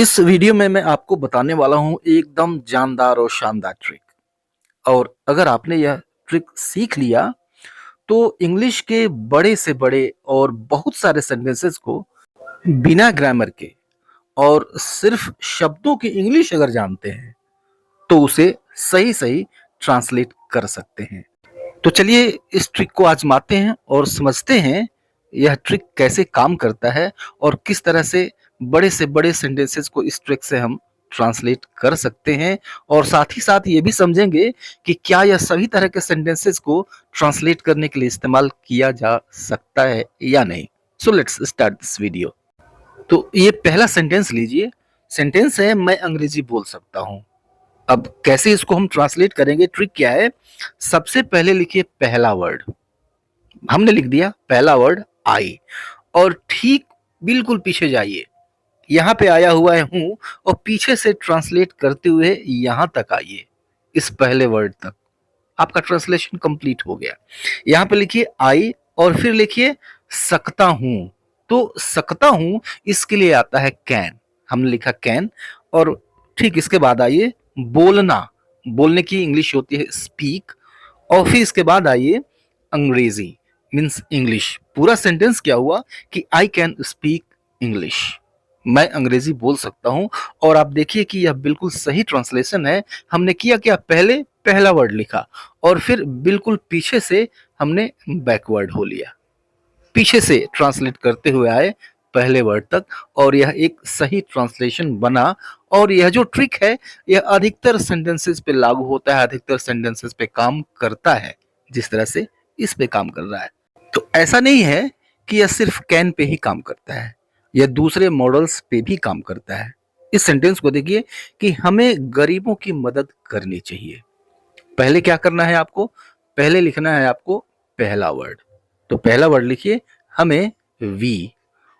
इस वीडियो में मैं आपको बताने वाला हूँ एकदम जानदार और शानदार ट्रिक। और अगर आपने यह ट्रिक सीख लिया तो इंग्लिश के बड़े से बड़े और बहुत सारे सेंटेंसेस को बिना ग्रामर के और सिर्फ शब्दों की इंग्लिश अगर जानते हैं तो उसे सही सही ट्रांसलेट कर सकते हैं। तो चलिए इस ट्रिक को आजमाते हैं और समझते हैं यह ट्रिक कैसे काम करता है और किस तरह से बड़े सेंटेंसेस को इस ट्रिक से हम ट्रांसलेट कर सकते हैं। और साथ ही साथ ये भी समझेंगे कि क्या यह सभी तरह के सेंटेंसेस को ट्रांसलेट करने के लिए इस्तेमाल किया जा सकता है या नहीं। So let's start this video. तो ये पहला सेंटेंस लीजिए। सेंटेंस है मैं अंग्रेजी बोल सकता हूँ। अब कैसे इसको हम ट्रांसलेट करेंगे, ट्रिक क्या है। सबसे पहले लिखिए पहला वर्ड। हमने लिख दिया पहला वर्ड आई, और ठीक बिल्कुल पीछे जाइए। यहाँ पे आया हुआ है हूं, और पीछे से ट्रांसलेट करते हुए यहां तक आइए, इस पहले वर्ड तक। आपका ट्रांसलेशन कंप्लीट हो गया। यहाँ पे लिखिए आई और फिर लिखिए सकता हूं। तो सकता हूं इसके लिए आता है कैन। हमने लिखा कैन, और ठीक इसके बाद आइए बोलना। बोलने की इंग्लिश होती है स्पीक। और फिर इसके बाद आइए अंग्रेजी मीन्स इंग्लिश। पूरा सेंटेंस क्या हुआ कि आई कैन स्पीक इंग्लिश। मैं अंग्रेजी बोल सकता हूं। और आप देखिए कि यह बिल्कुल सही ट्रांसलेशन है। हमने किया क्या, पहले पहला वर्ड लिखा और फिर बिल्कुल पीछे से हमने बैकवर्ड हो लिया, पीछे से ट्रांसलेट करते हुए आए पहले वर्ड तक, और यह एक सही ट्रांसलेशन बना। और यह जो ट्रिक है यह अधिकतर सेंटेंसेस पे लागू होता है, अधिकतर सेंटेंसेस पे काम करता है जिस तरह से इस पे काम कर रहा है। तो ऐसा नहीं है कि यह सिर्फ कैन पे ही काम करता है, यह दूसरे मॉडल्स पे भी काम करता है। इस सेंटेंस को देखिए कि हमें गरीबों की मदद करनी चाहिए। पहले क्या करना है आपको, पहले लिखना है आपको पहला वर्ड। तो पहला वर्ड लिखिए हमें वी,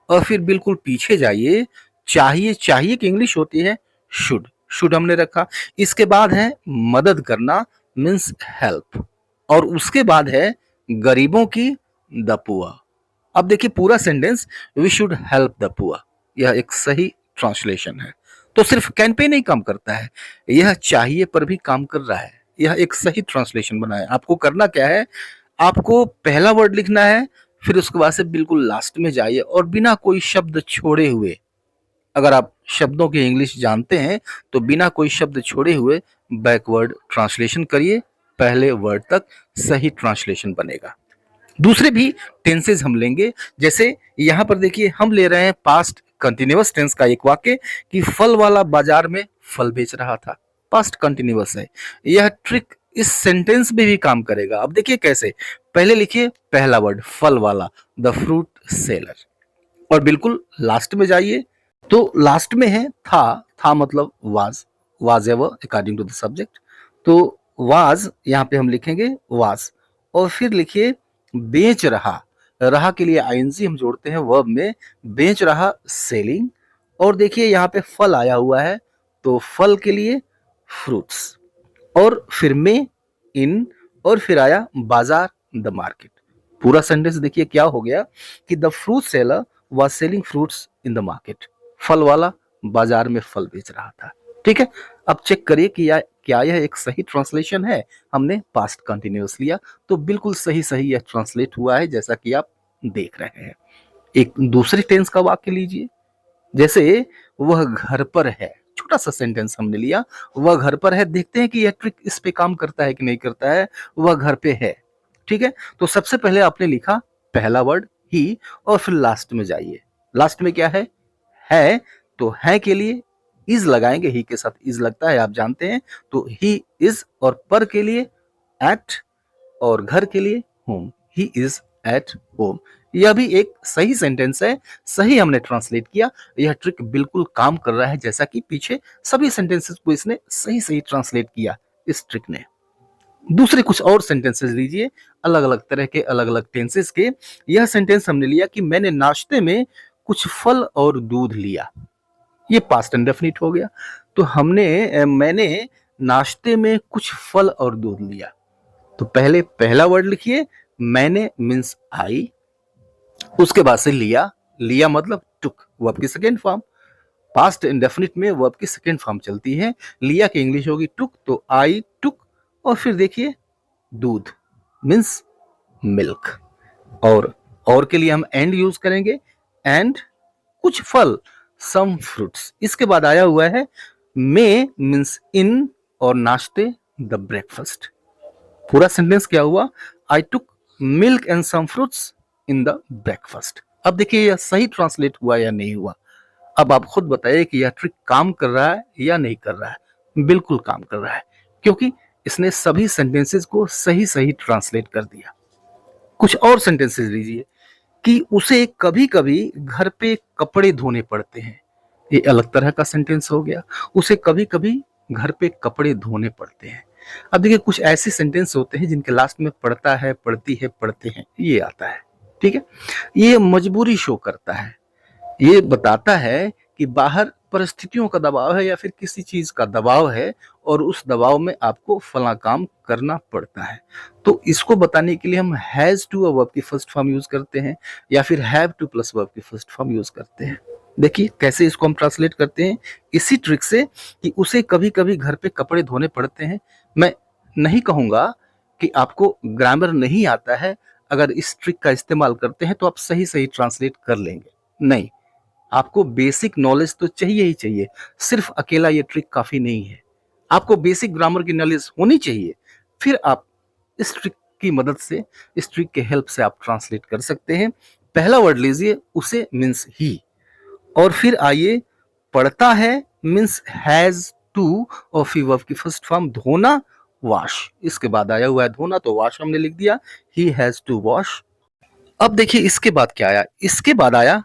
और फिर बिल्कुल पीछे जाइए। चाहिए, चाहिए की इंग्लिश होती है शुड। शुड हमने रखा। इसके बाद है मदद करना मीन्स हेल्प, और उसके बाद है गरीबों की द पुअर। अब देखिए पूरा sentence we should help the poor, यह एक सही ट्रांसलेशन है। तो सिर्फ कैन पे नहीं काम करता है, यह चाहिए पर भी काम कर रहा है। यह एक सही ट्रांसलेशन बना है। आपको करना क्या है, आपको पहला वर्ड लिखना है, फिर उसके बाद से बिल्कुल लास्ट में जाइए और बिना कोई शब्द छोड़े हुए, अगर आप शब्दों की इंग्लिश जानते हैं तो बिना कोई शब्द छोड़े हुए बैकवर्ड ट्रांसलेशन करिए, पहले वर्ड तक सही ट्रांसलेशन बनेगा। दूसरे भी टेंसेज हम लेंगे। जैसे यहां पर देखिए हम ले रहे हैं पास्ट कंटिन्यूअस टेंस का एक वाक्य कि फल वाला बाजार में फल बेच रहा था। पास्ट कंटिन्यूअस है। यह ट्रिक इस सेंटेंस में भी काम करेगा। अब देखिए कैसे, पहले लिखिए पहला वर्ड फल वाला, द फ्रूट सेलर, और बिल्कुल लास्ट में जाइए। तो लास्ट में है था मतलब was ever according to the subject. तो वाज यहाँ पे हम लिखेंगे वाज, और फिर लिखिए बेच रहा। रहा के लिए आईएनजी हम जोड़ते हैं वर्ब में, बेच रहा सेलिंग। और देखिए यहाँ पे फल आया हुआ है तो फल के लिए फ्रूट्स, और फिर में इन, और फिर आया बाजार द मार्केट। पूरा सेंटेंस देखिए क्या हो गया कि the fruit seller was selling fruits in the market. फल वाला बाजार में फल बेच रहा था। ठीक है, अब चेक करिए कि क्या यह एक सही ट्रांसलेशन है। हमने पास्ट कंटिन्यूअस लिया तो बिल्कुल सही सही यह ट्रांसलेट हुआ है जैसा कि आप देख रहे हैं। एक दूसरे टेंस का वाक्य लीजिए। जैसे वह घर पर है, छोटा सा सेंटेंस हमने लिया, वह घर पर है। देखते हैं कि यह ट्रिक इस पे काम करता है कि नहीं करता है। वह घर पे है। ठीक है, तो सबसे पहले आपने लिखा पहला वर्ड ही, और फिर लास्ट में जाइए। लास्ट में क्या है तो है के लिए इज लगाएंगे, ही के साथ इज लगता है आप जानते हैं। तो ही इज, और पर के लिए एट, और घर के लिए home, he is at home. यह भी एक सही सेंटेंस है, सही हमने ट्रांसलेट किया। यह ट्रिक बिल्कुल काम कर रहा है जैसा कि पीछे सभी सेंटेंसेस को इसने सही सही ट्रांसलेट किया इस ट्रिक ने। दूसरे कुछ और सेंटेंसेस लीजिए, अलग अलग तरह के, अलग अलग टेंसेस के। यह सेंटेंस हमने लिया कि मैंने नाश्ते में कुछ फल और दूध लिया। ये पास्ट इंडेफिनिट हो गया। तो मैंने नाश्ते में कुछ फल और दूध लिया। तो पहले पहला वर्ड लिखिए मैंने मीन्स आई, उसके बाद से लिया, लिया मतलब टुक, वो आपकी सेकेंड फॉर्म। पास्ट इंडेफिनिट में वर्ब की सेकेंड फॉर्म चलती है। लिया की इंग्लिश होगी टुक, तो आई टुक, और फिर देखिए दूध मीन्स मिल्क। और के लिए हम एंड यूज करेंगे, एंड कुछ फल सम फ्रूट्स। इसके बाद आया हुआ है मे मीन्स इन, और नाश्ते द ब्रेकफास्ट। पूरा सेंटेंस क्या हुआ, I took milk and some fruits in the breakfast. अब देखिए यह सही ट्रांसलेट हुआ या नहीं हुआ। अब आप खुद बताइए कि यह ट्रिक काम कर रहा है या नहीं कर रहा है। बिल्कुल काम कर रहा है, क्योंकि इसने सभी सेंटेंसेस को सही सही ट्रांसलेट कर दिया। कुछ और सेंटेंसेस लीजिए कि उसे कभी कभी घर पे कपड़े धोने पड़ते हैं। ये अलग तरह का सेंटेंस हो गया, उसे कभी कभी घर पे कपड़े धोने पड़ते हैं। अब देखिए कुछ ऐसे सेंटेंस होते हैं जिनके लास्ट में पड़ता है, पड़ती है, पढ़ते हैं ये आता है। ठीक है, ये मजबूरी शो करता है, ये बताता है कि बाहर परिस्थितियों का दबाव है या फिर किसी चीज का दबाव है, और उस दबाव में आपको फला काम करना पड़ता है। तो इसको बताने के लिए हम हैज टू अ वर्ब की फर्स्ट फॉर्म यूज करते हैं, या फिर हैव टू प्लस वर्ब की फर्स्ट फॉर्म यूज करते हैं। देखिए कैसे इसको हम ट्रांसलेट करते हैं इसी ट्रिक से, कि उसे कभी कभी घर पे कपड़े धोने पड़ते हैं। मैं नहीं कहूंगा कि आपको ग्रामर नहीं आता है, अगर इस ट्रिक का इस्तेमाल करते हैं तो आप सही सही ट्रांसलेट कर लेंगे। नहीं, आपको बेसिक नॉलेज तो चाहिए ही चाहिए। सिर्फ अकेला ये ट्रिक काफी नहीं है, आपको बेसिक ग्रामर की नॉलेज होनी चाहिए। फिर आप इस ट्रिक की मदद से, इस ट्रिक के हेल्प से आप ट्रांसलेट कर सकते हैं। पहला वर्ड लीजिए, उसे मीन्स ही, और फिर आइए पढ़ता है मीन्स हैज टू, और फिर वर्ब की फर्स्ट फॉर्म धोना वॉश। इसके बाद आया हुआ है धोना, तो वॉश हमने लिख दिया, ही हैज टू वॉश। अब देखिए इसके बाद क्या आया, इसके बाद आया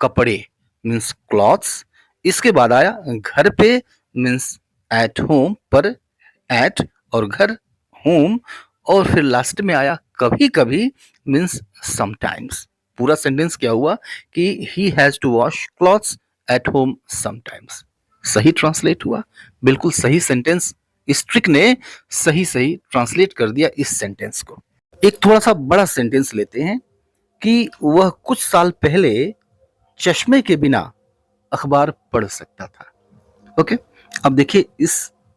कपड़े मीन्स क्लॉथ्स। इसके बाद आया घर पे मीन्स एट होम, पर एट और घर होम, और फिर लास्ट में आया कभी कभी मीन्स समटाइम्स। पूरा सेंटेंस क्या हुआ कि he has to wash clothes at home sometimes. सही ट्रांसलेट हुआ, बिल्कुल सही सेंटेंस। इस ट्रिक ने सही सही ट्रांसलेट कर दिया इस सेंटेंस को। एक थोड़ा सा बड़ा सेंटेंस लेते हैं कि वह कुछ साल पहले चश्मे के बिना अखबार पढ़ सकता था। ओके, अब देखिए इस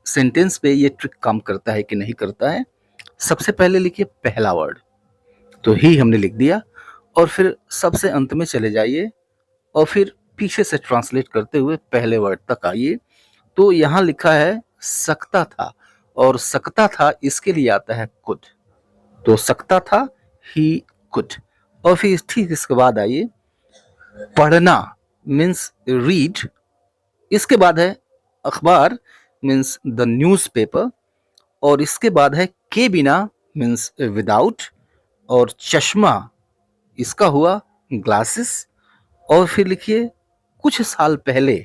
सेंटेंस पे ये ट्रिक काम करता है कि नहीं करता है। सबसे पहले लिखिए पहला वर्ड, तो ही हमने लिख दिया, और फिर सबसे अंत में चले जाइए और फिर पीछे से ट्रांसलेट करते हुए पहले वर्ड तक आइए। तो यहाँ लिखा है सकता था, और सकता था इसके लिए आता है कुड। तो सकता था ही कुड, और फिर ठीक इसके बाद आइए पढ़ना मीन्स रीड। इसके बाद है अखबार मीन्स द न्यूज़पेपर, और इसके बाद है के बिना मीन्स विदाउट, और चश्मा इसका हुआ ग्लासेस, और फिर लिखिए कुछ साल पहले,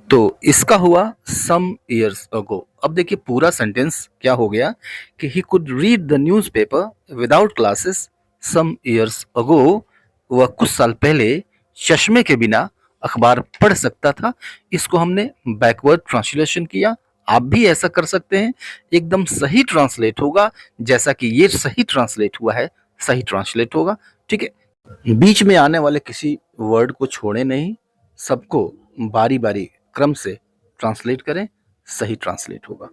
तो इसका हुआ सम ईयर्स अगो। अब देखिए पूरा सेंटेंस क्या हो गया कि he could read the newspaper without glasses some years ago. वह कुछ साल पहले चश्मे के बिना अखबार पढ़ सकता था। इसको हमने बैकवर्ड ट्रांसलेशन किया। आप भी ऐसा कर सकते हैं, एकदम सही ट्रांसलेट होगा, जैसा कि ये सही ट्रांसलेट हुआ है सही ट्रांसलेट होगा। ठीक है, बीच में आने वाले किसी वर्ड को छोड़े नहीं, सबको बारी बारी क्रम से ट्रांसलेट करें, सही ट्रांसलेट होगा।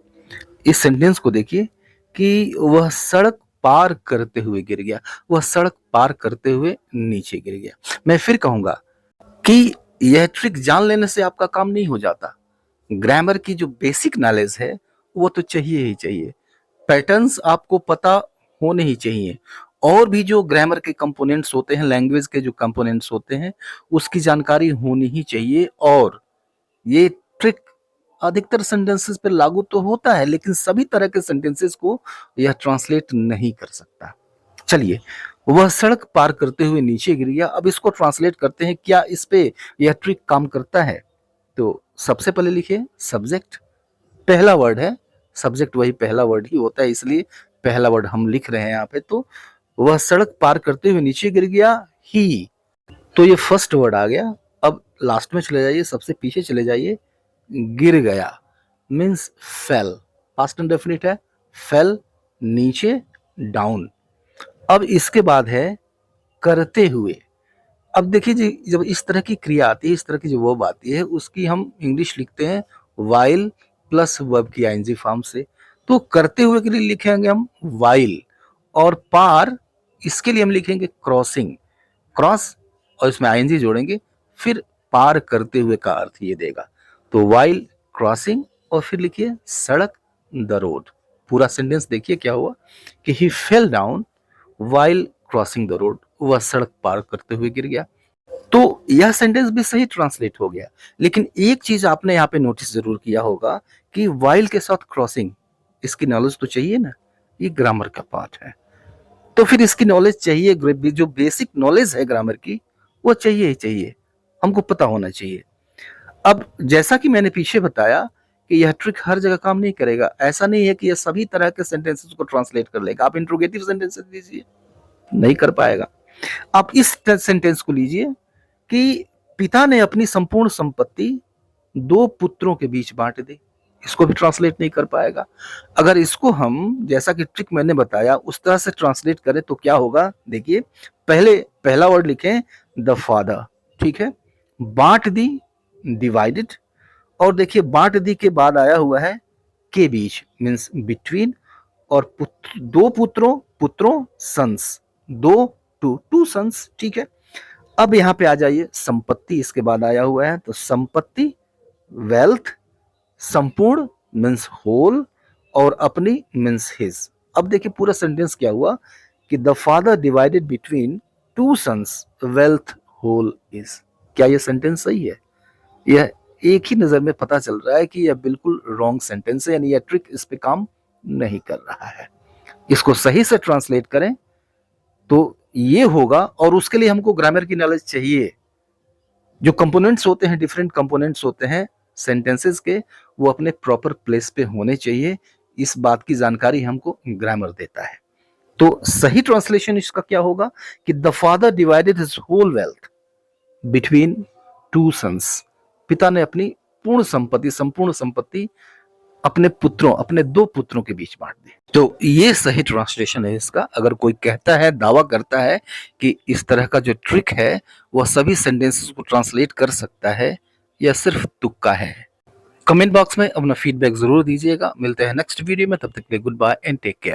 इस सेंटेंस को देखिए कि वह सड़क पार करते हुए गिर गया, वह सड़क पार करते हुए नीचे गिर गया। मैं फिर कहूंगा कि यह ट्रिक जान लेने से आपका काम नहीं हो जाता। ग्रामर की जो बेसिक नॉलेज है वो तो चाहिए ही चाहिए, पैटर्न्स आपको पता होने ही चाहिए, और भी जो ग्रामर के कंपोनेंट्स होते हैं, लैंग्वेज के जो कंपोनेंट्स होते हैं, उसकी जानकारी होनी ही चाहिए। और ये ट्रिक अधिकतर सेंटेंसेस पे लागू तो होता है, लेकिन सभी तरह के सेंटेंसेस को यह ट्रांसलेट नहीं कर सकता। चलिए, वह सड़क पार करते हुए नीचे गिर गया। अब इसको ट्रांसलेट करते हैं, क्या इस पे यह ट्रिक काम करता है। तो सबसे पहले लिखिए सब्जेक्ट, पहला वर्ड है, सब्जेक्ट वही पहला वर्ड ही होता है, इसलिए पहला वर्ड हम लिख रहे हैं यहाँ पे। तो वह सड़क पार करते हुए नीचे गिर गया ही, तो ये फर्स्ट वर्ड आ गया। अब लास्ट में चले जाइए, सबसे पीछे चले जाइए, गिर गया मीन्स फेल, पास्ट इंडेफिनिट है, फेल नीचे डाउन। अब इसके बाद है करते हुए, अब देखिए जी, जब इस तरह की क्रिया आती है, इस तरह की जो वर्ब आती है, उसकी हम इंग्लिश लिखते हैं व्हाइल प्लस वर्ब की आईएनजी फॉर्म से। तो करते हुए के लिए लिखेंगे हम व्हाइल, और पार इसके लिए हम लिखेंगे क्रॉसिंग, क्रॉस और इसमें आईएनजी जोड़ेंगे, फिर पार करते हुए का अर्थ ये देगा। तो व्हाइल क्रॉसिंग, और फिर लिखिए सड़क द रोड। पूरा सेंटेंस देखिए क्या हुआ कि he fell down while crossing the road, वह सड़क पार करते हुए गिर गया। तो यह सेंटेंस भी सही ट्रांसलेट हो गया, लेकिन एक चीज आपने यहाँ पे नोटिस जरूर किया होगा कि व्हाइल के साथ क्रॉसिंग, इसकी नॉलेज तो चाहिए ना, ये ग्रामर का पार्ट है। तो फिर इसकी नॉलेज चाहिए, जो बेसिक नॉलेज है ग्रामर की, वो चाहिए ही चाहिए, हमको पता होना चाहिए। अब जैसा कि मैंने पीछे बताया कि यह ट्रिक हर जगह काम नहीं करेगा, ऐसा नहीं है कि यह सभी तरह के सेंटेंसेस को ट्रांसलेट कर लेगा। आप इंट्रोगेटिव सेंटेंसेस दीजिए, नहीं कर पाएगा। आप इस सेंटेंस को लीजिए कि पिता ने अपनी संपूर्ण संपत्ति दो पुत्रों के बीच बांट दी, इसको भी ट्रांसलेट नहीं कर पाएगा। अगर इसको हम, जैसा कि ट्रिक मैंने बताया, उस तरह से ट्रांसलेट करें तो क्या होगा, देखिए पहले पहला वर्ड लिखें द फादर, ठीक है, बांट दी डिवाइडेड, और देखिए बांट दी के बाद आया हुआ है के बीच, मीन्स बिटवीन, और दो पुत्रों, पुत्रों सन्स, दो टू सन्स, ठीक है। अब यहाँ पे आ जाइए, संपत्ति इसके बाद आया हुआ है, तो संपत्ति वेल्थ, संपूर्ण मीन्स होल, और अपनी मीन्स हिज। अब देखिए पूरा सेंटेंस क्या हुआ कि the father divided between two sons wealth whole is. क्या ये सेंटेंस सही है? यह एक ही नजर में पता चल रहा है कि यह बिल्कुल रॉन्ग सेंटेंस है, यानी यह ट्रिक इस पे काम नहीं कर रहा है। इसको सही से ट्रांसलेट करें तो ये होगा, और उसके लिए हमको ग्रामर की नॉलेज चाहिए। जो कंपोनेंट्स होते हैं, डिफरेंट कंपोनेंट्स होते हैं सेंटेंसेस के, वो अपने प्रॉपर प्लेस पे होने चाहिए। इस बात की जानकारी हमको ग्रामर देता है। तो सही ट्रांसलेशन इसका क्या होगा कि the father divided his whole wealth between two sons. पिता ने अपनी पूर्ण संपत्ति, संपूर्ण संपत्ति अपने पुत्रों, अपने दो पुत्रों के बीच बांट दी। तो ये सही ट्रांसलेशन है इसका। अगर कोई कहता है, दावा करता है कि इस तरह का जो ट्रिक है वह सभी सेंटेंसेस को ट्रांसलेट कर सकता है, यह सिर्फ तुक्का है। कमेंट बॉक्स में अपना फीडबैक जरूर दीजिएगा। मिलते हैं नेक्स्ट वीडियो में, तब तक के लिए goodbye and take care.